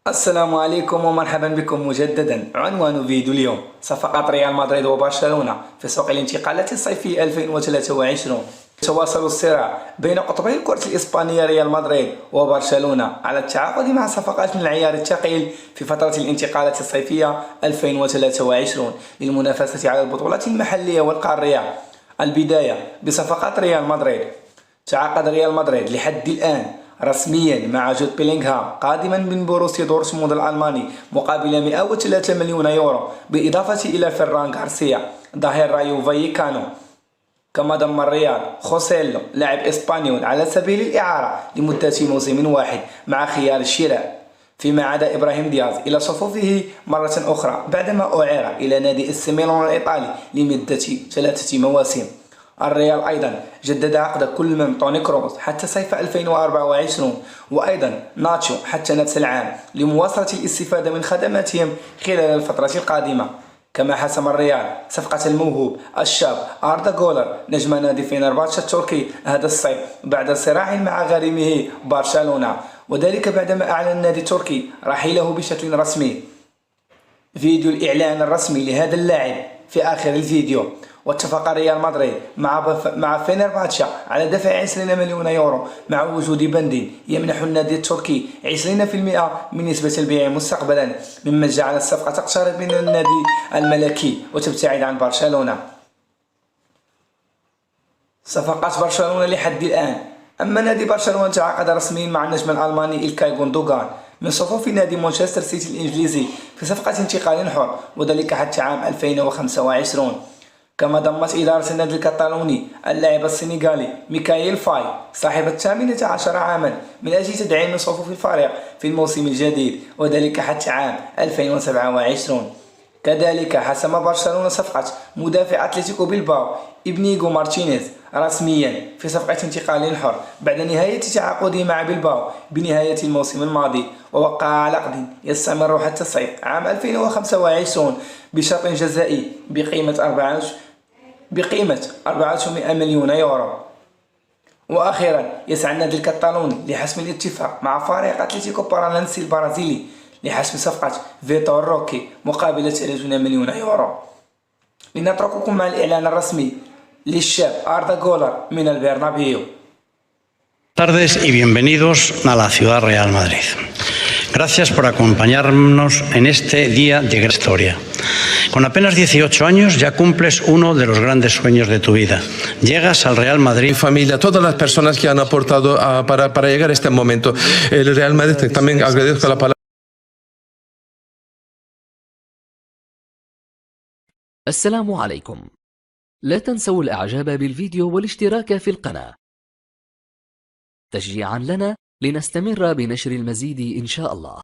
السلام عليكم ومرحبا بكم مجددا. عنوان فيديو اليوم: صفقات ريال مدريد وبرشلونة في سوق الانتقالات الصيفي 2023. تواصل الصراع بين قطبي الكرة الإسبانية ريال مدريد وبرشلونة على التعاقد مع صفقات من العيار الثقيل في فترة الانتقالات الصيفية 2023 للمنافسة على البطولات المحلية والقارية. البداية بصفقات ريال مدريد. تعاقد ريال مدريد لحد الآن رسميا مع جود بيلينغهام قادما من بوروسيا دورتموند الألماني مقابل 103 مليون يورو، بالإضافة إلى فيران غارسيا ظهير رايو فايكانو. كما ضم الريال خوسيلو لاعب إسبانيول على سبيل الإعارة لمدة موسم واحد مع خيار الشراء، فيما عاد إبراهيم دياز إلى صفوفه مرة أخرى بعدما أعير إلى نادي إس ميلان الإيطالي لمدة 3 مواسم. الريال أيضا جدد عقد كل من توني كروس حتى صيف 2024 وأيضا ناتشو حتى نفس العام لمواصلة الاستفادة من خدماتهم خلال الفترة القادمة. كما حسم الريال صفقة الموهوب الشاب أردا غولر نجم نادي فينرباتشا التركي هذا الصيف بعد صراع مع غريمه برشلونة، وذلك بعدما أعلن النادي التركي رحيله بشكل رسمي. فيديو الإعلان الرسمي لهذا اللاعب في آخر الفيديو. واتفق ريال مدريد مع فينرباتشا على دفع 20 مليون يورو مع وجود بند يمنح النادي التركي 20% من نسبة البيع مستقبلا، مما جعل الصفقة تقترب من النادي الملكي وتبتعد عن برشلونة. صفقات برشلونة لحد الآن. أما نادي برشلونة تعاقد رسميا مع النجم الألماني إلكاي غوندوغان من صفوف نادي مانشستر سيتي الإنجليزي في صفقة انتقال حر، وذلك حتى عام 2025. كما ضمت إدارة النادي الكتالوني اللاعب السنغالي ميكايل فاي صاحب 18 عاما من أجل تدعيم صفوف الفريق في الموسم الجديد، وذلك حتى عام 2027. كذلك حسم برشلونة صفقة مدافع أتلتيكو بيلباو إبنيغو مارتينيز رسميا في صفقة انتقال حر بعد نهاية تعاقده مع بيلباو بنهاية الموسم الماضي، ووقع على عقد يستمر حتى صيف عام 2025 بشرط جزائي بقيمة 400 مليون يورو. وأخيرا يسعى النادي الكتالوني لحسم الاتفاق مع فريق أتلتيكو بارانانسي البرازيلي لحسم صفقة فيتور روكي مقابل 30 مليون يورو. لنترككم مع الإعلان الرسمي للشاب أردا غولر من البرنابيو. Buenas tardes y bienvenidos a la ciudad Real Madrid. Gracias por acompañarnos en este día de gran historia. Con apenas 18 años ya cumples uno de los grandes sueños de tu vida. Llegas al Real Madrid. Mi familia, todas las personas que han aportado para llegar a este momento. El Real Madrid también agradezco la palabra. السلام عليكم. لا تنسوا الإعجاب بالفيديو والاشتراك في القناة تشجيعا لنا لنستمر بنشر المزيد إن شاء الله.